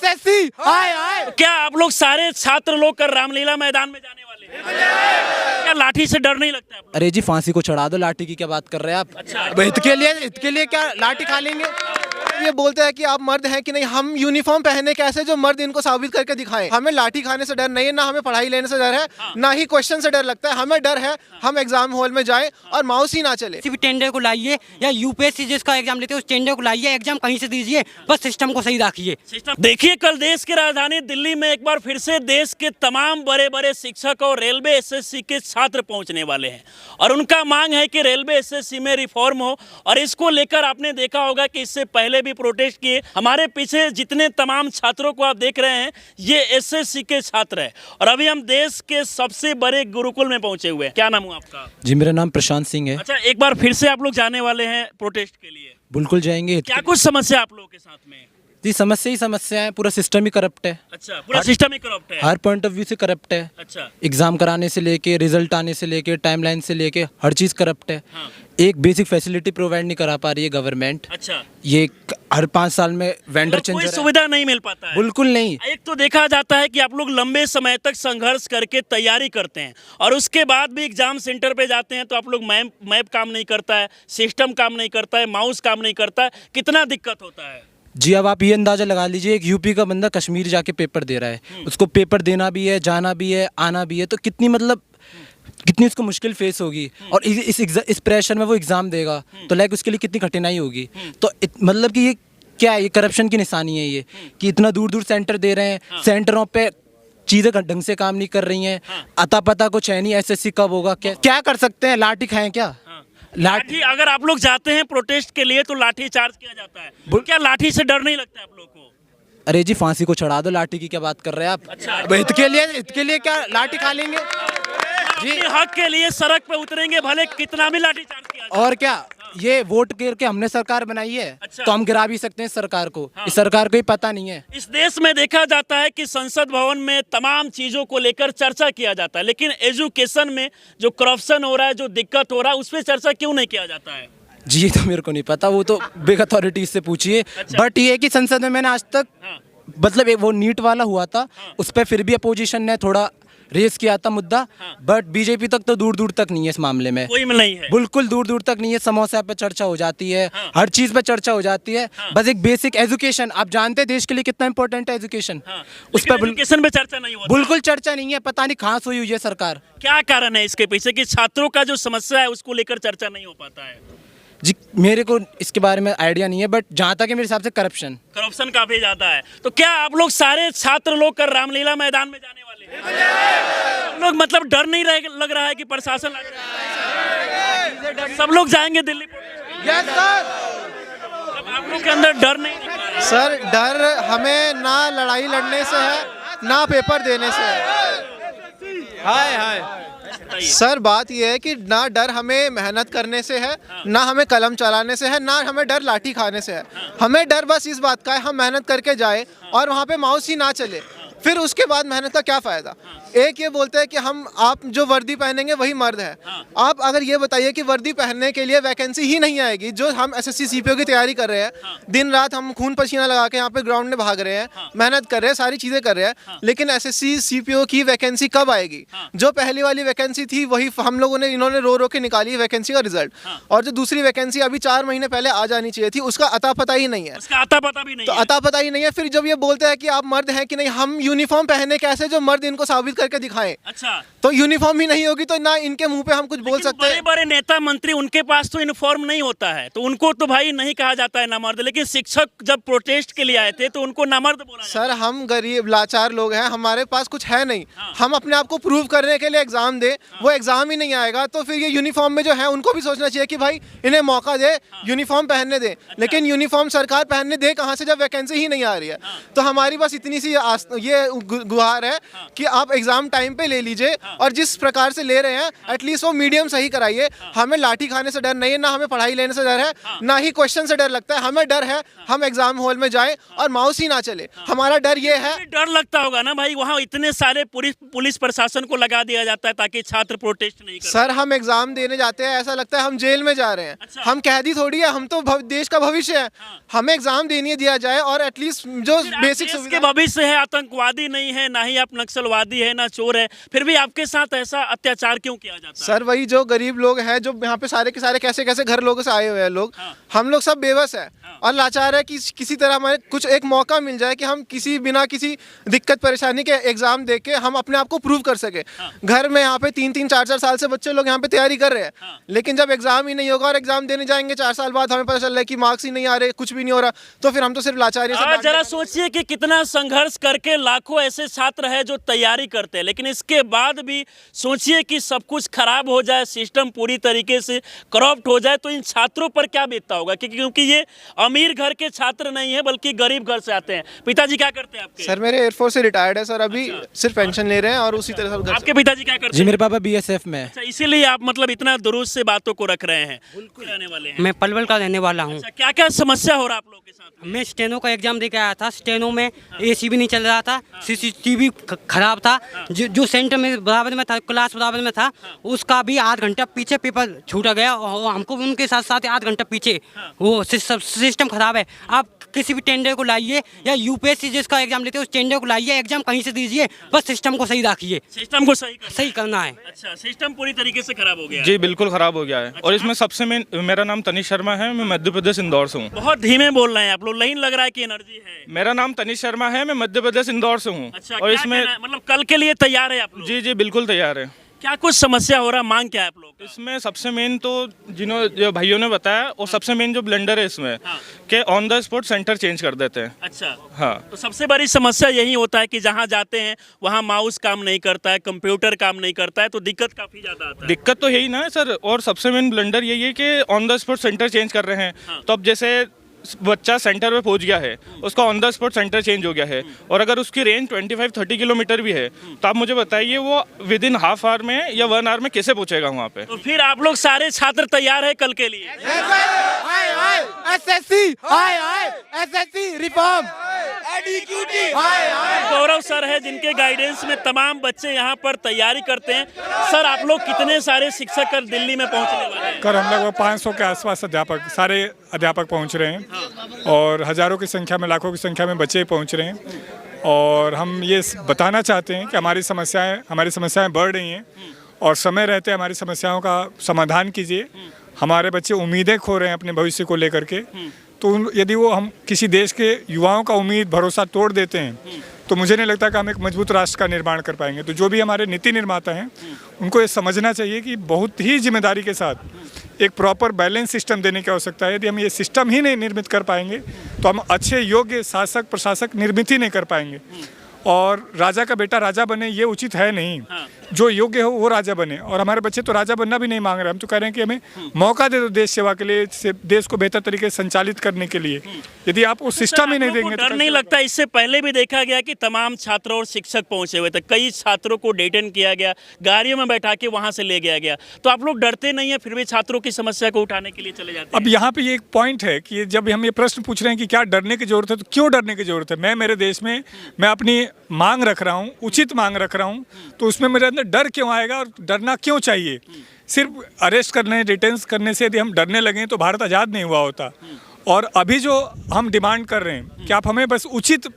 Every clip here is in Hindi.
एसएससी हाय हाय। क्या आप लोग सारे छात्र लोग कर रामलीला मैदान में जाने वाले हैं? क्या लाठी से डर नहीं लगता आपको? अरे जी फांसी को चढ़ा दो, लाठी की क्या बात कर रहे हैं आप? अच्छा। अब इसके लिए क्या लाठी खा लेंगे? ये बोलते हैं कि आप मर्द हैं कि नहीं, हम यूनिफॉर्म पहने कैसे जो मर्द इनको साबित करके दिखाएं। हमें लाठी खाने से डर नहीं है, ना हमें पढ़ाई लेने से डर है, ना ही क्वेश्चन से डर लगता है। हमें डर है हम एग्जाम हॉल में जाएं और माउस ही ना चले। किसी भी टेंडर को लाइए या यूपीएससी जिसका एग्जाम लेते हैं उस टेंडर को लाइए, एग्जाम कहीं से दीजिए, बस सिस्टम को सही रखिए। देखिए, कल देश की राजधानी दिल्ली में एक बार फिर से देश के तमाम बड़े बड़े शिक्षक और रेलवे एसएससी के छात्र पहुंचने वाले हैं और उनका मांग है कि रेलवे एसएससी में रिफॉर्म हो। और इसको लेकर आपने देखा होगा कि इससे पहले भी प्रोटेस्ट किए। हमारे पीछे जितने तमाम छात्रों को आप देख रहे हैं ये एसएससी के छात्र हैं और अभी हम देश के सबसे बड़े गुरुकुल में पहुंचे हुए हैं। क्या नाम हुआ आपका? जी मेरा नाम प्रशांत सिंह है। अच्छा, एक बार फिर से आप लोग जाने वाले हैं प्रोटेस्ट के लिए? बिल्कुल जाएंगे। क्या कुछ समस्या आप लोगों के साथ में? जी समस्या ही समस्या है, पूरा सिस्टम ही करप्ट है। अच्छा, पूरा सिस्टम ही करप्ट है। हर पॉइंट ऑफ व्यू से करप्ट है। अच्छा। एग्जाम कराने से लेके, रिजल्ट आने से लेके, टाइमलाइन से लेके हर चीज़ करप्ट है। हाँ। एक बेसिक फैसिलिटी प्रोवाइड नहीं करा पा रही है गवर्नमेंट। अच्छा। ये हर 5 साल में वेंडर मतलब कोई चेंज सुविधा नहीं मिल पाता है? बिल्कुल नहीं। एक तो देखा जाता है कि आप लोग लंबे समय तक संघर्ष करके तैयारी करते हैं और उसके बाद भी एग्जाम सेंटर पे जाते हैं तो आप लोग मैप काम नहीं करता है, सिस्टम काम नहीं करता है, माउस काम नहीं करता है। कितना दिक्कत होता है? जी अब आप ये अंदाज़ा लगा लीजिए, एक यूपी का बंदा कश्मीर जाके पेपर दे रहा है, उसको पेपर देना भी है, जाना भी है, आना भी है, तो कितनी उसको मुश्किल फेस होगी। और इस प्रेशर में वो एग्ज़ाम देगा तो लाइक उसके लिए कितनी कठिनाई होगी। तो मतलब कि ये क्या है, ये करप्शन की निशानी है ये, कि इतना दूर दूर सेंटर दे रहे हैं, सेंटरों पे चीज़ें ढंग से काम नहीं कर रही हैं, अता पता कुछ है नहीं, एसएससी कब होगा, क्या कर सकते हैं, लाठी खाएं क्या? लाठी अगर आप लोग जाते हैं प्रोटेस्ट के लिए तो लाठी चार्ज किया जाता है। क्या लाठी से डर नहीं लगता है आप लोग को? अरे जी फांसी को चढ़ा दो, लाठी की क्या बात कर रहे हैं आप? अच्छा। अब इसके लिए क्या लाठी खा लेंगे? जी, हक के लिए सड़क पे उतरेंगे भले कितना भी लाठी चार्ज किया जाए। और क्या, ये वोट करके हमने सरकार बनाई है। अच्छा। तो हम गिरा भी सकते हैं सरकार को। इस सरकार को ही पता नहीं है। इस देश में देखा जाता है कि संसद भवन में तमाम चीजों को लेकर चर्चा किया जाता है, लेकिन एजुकेशन में जो करप्शन हो रहा है, जो दिक्कत हो रहा है, उस पर चर्चा क्यों नहीं किया जाता है? जी ये तो मेरे को नहीं पता, वो तो बिग अथॉरिटीज से पूछिए। अच्छा। बट ये है कि संसद में मैंने आज तक मतलब वो नीट वाला हुआ था, उस पर फिर भी अपोजिशन ने थोड़ा रेस किया था मुद्दा, बट बीजेपी तक तो दूर दूर तक नहीं है इस मामले में। कोई में नहीं है, बिल्कुल दूर दूर तक नहीं है। समोसा पे चर्चा हो जाती है, हर चीज पे चर्चा हो जाती है। बस एक बेसिक एजुकेशन, आप जानते हैं देश के लिए कितना इंपॉर्टेंट है एजुकेशन, उस पर एजुकेशन पे चर्चा नहीं होता। बिल्कुल चर्चा नहीं है। पता नहीं कहाँ सोई हुई है सरकार। क्या कारण है इसके पीछे कि छात्रों का जो समस्या है उसको लेकर चर्चा नहीं हो पाता है? जी मेरे को इसके बारे में आइडिया नहीं है, बट जहाँ तक है मेरे हिसाब से करप्शन काफी ज्यादा है। तो क्या आप लोग सारे छात्र लोग कर रामलीला मैदान में जाने वाले हैं? लोग मतलब डर नहीं लग रहा है कि प्रशासन लग रहा है? सब लोग जाएंगे दिल्ली? Yes sir. आप लोग के अंदर डर नहीं दिख रहा है? सर डर हमें ना लड़ाई लड़ने से है, ना पेपर देने से है। हाय हाय सर, बात यह है कि ना डर हमें मेहनत करने से है, ना हमें कलम चलाने से है, ना हमें डर लाठी खाने से है। हमें डर बस इस बात का है, हम मेहनत करके जाए और वहाँ पे माउस ही ना चले, फिर उसके बाद मेहनत का क्या फ़ायदा। एक ये बोलते हैं कि आप जो वर्दी पहनेंगे वही मर्द है। आप अगर ये बताइए कि वर्दी पहनने के लिए वैकेंसी ही नहीं आएगी, जो हम एसएससी सीपीओ की तैयारी कर रहे हैं, दिन रात हम खून पसीना लगा के यहाँ पे ग्राउंड में भाग रहे हैं, मेहनत कर रहे हैं, सारी चीज़ें कर रहे हैं, लेकिन एसएससी सीपीओ की वैकेंसी कब आएगी? जो पहली वाली वैकेंसी थी वही हम लोगों ने, इन्होंने रो रो के निकाली वैकेंसी का रिजल्ट, और जो दूसरी वैकेंसी अभी 4 महीने पहले आ जानी चाहिए थी उसका अता पता ही नहीं है। अता पता भी नहीं तो है। अता पता ही नहीं है। फिर जब ये बोलते हैं कि आप मर्द हैं कि नहीं, हम यूनिफॉर्म पहने कैसे जो मर्द इनको साबित करके दिखाएं। अच्छा, तो यूनिफॉर्म ही नहीं होगी तो ना इनके मुंह पे हम कुछ बोल सकते हैं। बड़े बड़े नेता मंत्री उनके पास तो यूनिफॉर्म नहीं होता है, तो उनको तो भाई नहीं कहा जाता है नामर्द, लेकिन शिक्षक जब प्रोटेस्ट के लिए आए थे तो उनको नामर्द बोला जाता है। सर हम गरीब लाचार लोग हैं, हमारे पास कुछ है नहीं, हम अपने आप को प्रूव करने के लिए एग्जाम दे, वो एग्जाम ही नहीं आएगा, तो फिर ये यूनिफॉर्म में जो है उनको भी सोचना चाहिए कि भाई इन्हें मौका दे, यूनिफॉर्म पहनने दे। लेकिन यूनिफॉर्म सरकार पहनने दे कहाँ से जब वैकेंसी ही नहीं आ रही है। तो हमारी बस इतनी सी ये गुहार है कि आप एग्जाम टाइम पे ले लीजिए, और जिस प्रकार से ले रहे हैं एटलीस्ट वो मीडियम सही कराइए। हमें लाठी खाने से डर नहीं है, ना हमें पढ़ाई लेने से डर है, ना ही क्वेश्चन से डर लगता है। हमें डर है हम एग्जाम हॉल में जाएं और माउस ही ना चले, हमारा डर ये है। डर लगता होगा ना भाई, वहाँ इतने सारे पुलिस प्रशासन को लगा दिया जाता है ताकि छात्र प्रोटेस्ट नहीं कर। सर हम एग्जाम देने जाते हैं, ऐसा लगता है हम जेल में जा रहे हैं। अच्छा। हम कैदी थोड़ी है, हम तो देश का भविष्य है। हमें एग्जाम देने दिया जाए और एटलीस्ट जो बेसिक देश के भविष्य है, आतंकवादी नहीं है, ना ही आप नक्सलवादी है, ना चोर है, फिर भी आपके साथ ऐसा अत्याचार क्यों किया जाता है? सर वही जो गरीब लोग हैं, जो यहाँ पे सारे के सारे कैसे कैसे घर लोगों से आए हुए हैं लोग, हम लोग सब बेबस है और लाचार है कि किसी तरह हमारे कुछ एक मौका मिल जाए कि हम बिना किसी दिक्कत परेशानी के एग्जाम दे के हम अपने आप को प्रूव कर सके। घर में यहाँ पे 3-3, 4-4 साल से बच्चे लोग यहाँ पे तैयारी कर रहे हैं, लेकिन जब एग्जाम ही नहीं होगा और एग्जाम देने जाएंगे 4 साल बाद हमें पता चल रहा है कि मार्क्स ही नहीं आ रहे, कुछ भी नहीं हो रहा, तो फिर हम तो सिर्फ लाचारी से। जरा सोचिए कि कितना संघर्ष करके लाखों ऐसे छात्र हैं जो तैयारी करते हैं, लेकिन इसके बाद भी सोचिए कि सब कुछ खराब हो जाए, सिस्टम पूरी तरीके से करप्ट हो जाए, तो इन छात्रों पर क्या बीतता होगा? क्योंकि ये अमीर घर के छात्र नहीं है बल्कि गरीब घर से आते हैं। पिताजी क्या करते हैं आपके? सर मेरे एयरफोर्स से रिटायर्ड है सर, अभी सिर्फ पेंशन ले रहे हैं और उसी तरह सब घर आपके पिताजी क्या करते जी हैं? मेरे पापा बीएसएफ में है। अच्छा, इसीलिए आप मतलब इतना दुरुस्त से बातों को रख रहे हैं। बिल्कुल रहने वाले हैं। मैं पलवल का रहने वाला हूँ। अच्छा, क्या क्या समस्या हो रहा है आप लोगों के साथ में? मैं स्टेनो का एग्जाम दे के आया था। स्टेनो में एसी भी नहीं चल रहा था, सीसीटीवी खराब था, जो सेंटर में बराबर में था, क्लास बराबर में था, उसका भी 8 घंटा पीछे पेपर छूटा गया और हमको भी उनके साथ साथ 8 घंटा पीछे। वो सिस्टम खराब है। आप किसी भी टेंडर को लाइए या यूपीएससी जिसका एग्जाम लेते हैं उस टेंडर को लाइए, एग्जाम कहीं से दीजिए, बस सिस्टम को सही रखिए। सिस्टम को सही करना है। अच्छा, सिस्टम पूरी तरीके से खराब हो गया है। जी बिल्कुल खराब हो गया है। और इसमें सबसे मेरा नाम तनिष शर्मा है, मैं मध्य प्रदेश इंदौर से हूँ। बहुत धीमे बोल रहे हैं आप लोग, नहीं लग रहा है कि एनर्जी है। मेरा नाम तनिष शर्मा है, मैं मध्य प्रदेश इंदौर से हूँ। अच्छा, और इसमें मतलब कल के लिए तैयार है आप लोग? जी बिल्कुल तैयार है। क्या कुछ समस्या हो रहा है, मांग क्या है आप लोग का? इसमें सबसे मेन तो जो भाइयों ने बताया, और सबसे मेन जो ब्लेंडर है इसमें कि on the spot centre change कर देते हैं। अच्छा, हाँ। तो सबसे बड़ी समस्या यही होता है कि जहाँ जाते हैं वहाँ माउस काम नहीं करता है, कंप्यूटर काम नहीं करता है, तो दिक्कत काफी ज्यादा आता है। दिक्कत तो यही ना है सर, और सबसे मेन ब्लेंडर यही है कि on the spot centre change कर रहे हैं। तो अब जैसे बच्चा सेंटर में पहुंच गया है, उसका on the spot centre change हो गया है, और अगर उसकी रेंज 25-30 किलोमीटर भी है, तो आप मुझे बताइए वो विद इन हाफ आवर में या 1 आवर में कैसे पहुंचेगा वहाँ पे? तो फिर आप लोग सारे छात्र तैयार है कल के लिए? एसएससी रिफॉर्म, गौरव सर है जिनके गाइडेंस में तमाम बच्चे यहाँ पर तैयारी करते हैं। सर आप लोग कितने सारे शिक्षक कर दिल्ली में पहुँचने वाले हैं? कर हम लगभग 500 के आसपास सारे अध्यापक पहुँच रहे हैं, और हज़ारों की संख्या में, लाखों की संख्या में बच्चे पहुँच रहे हैं। और हम ये बताना चाहते हैं कि हमारी समस्याएं बढ़ रही हैं, और समय रहते हमारी समस्याओं का समाधान कीजिए। हमारे बच्चे उम्मीदें खो रहे हैं अपने भविष्य को लेकर के, तो यदि वो हम किसी देश के युवाओं का उम्मीद भरोसा तोड़ देते हैं, तो मुझे नहीं लगता कि हम एक मजबूत राष्ट्र का निर्माण कर पाएंगे। तो जो भी हमारे नीति निर्माता हैं उनको ये समझना चाहिए कि बहुत ही जिम्मेदारी के साथ एक प्रॉपर बैलेंस सिस्टम देने की आवश्यकता है। यदि हम ये सिस्टम ही नहीं निर्मित कर पाएंगे तो हम अच्छे योग्य शासक प्रशासक निर्मित ही नहीं कर पाएंगे। और राजा का बेटा राजा बने ये उचित है नहीं, जो योग्य हो वो राजा बने। और हमारे बच्चे तो राजा बनना भी नहीं मांग रहे, हम तो कह रहे हैं कि हमें मौका दे दो देश सेवा के लिए, देश को बेहतर तरीके से संचालित करने के लिए। यदि आप उस सिस्टम ही नहीं देंगे तो डर नहीं लगता? इससे पहले भी देखा गया कि तमाम छात्र और शिक्षक पहुंचे हुए थे, कई छात्रों को डिटेन किया गया, गाड़ियों में बैठा के वहां से ले गया गया, तो आप लोग डरते नहीं है फिर भी छात्रों की समस्या को उठाने के लिए चले जाते हैं? अब यहाँ पे ये एक पॉइंट है कि जब हम ये प्रश्न पूछ रहे हैं कि क्या डरने की जरूरत है, तो क्यों डरने की जरूरत है? मैं मेरे देश में मैं अपनी मांग रख रहा हूँ, उचित मांग रख रहा हूँ, तो उसमें मेरे अंदर डर क्यों आएगा और डरना क्यों चाहिए? सिर्फ अरेस्ट करने, डिटेन करने से यदि हम डरने लगें तो भारत आज़ाद नहीं हुआ होता। और अभी जो हम डिमांड कर रहे हैं कि आप हमें बस उचित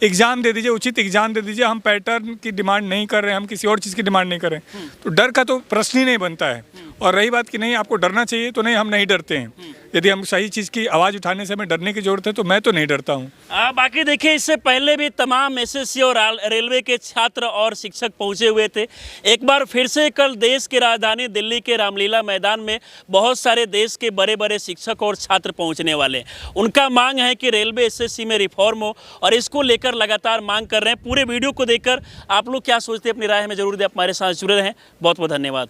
एग्ज़ाम दे दीजिए, उचित एग्ज़ाम दे दीजिए, हम पैटर्न की डिमांड नहीं कर रहे हैं, हम किसी और चीज़ की डिमांड नहीं कर रहे हैं, तो डर का तो प्रश्न ही नहीं बनता है। और रही बात कि नहीं आपको डरना चाहिए, तो नहीं, हम नहीं डरते हैं। यदि हम सही चीज़ की आवाज़ उठाने से हमें डरने की ज़रूरत है तो मैं तो नहीं डरता हूँ। बाकी देखिए, इससे पहले भी तमाम एसएससी और रेलवे के छात्र और शिक्षक पहुंचे हुए थे। एक बार फिर से कल देश की राजधानी दिल्ली के रामलीला मैदान में बहुत सारे देश के बड़े बड़े शिक्षक और छात्र पहुंचने वाले हैं। उनका मांग है कि रेलवे एसएससी में रिफॉर्म हो, और इसको लेकर लगातार मांग कर रहे हैं। पूरे वीडियो को देखकर आप लोग क्या सोचते हैं, अपनी राय हमें जरूर दें। हमारे साथ जुड़े रहें। बहुत बहुत धन्यवाद।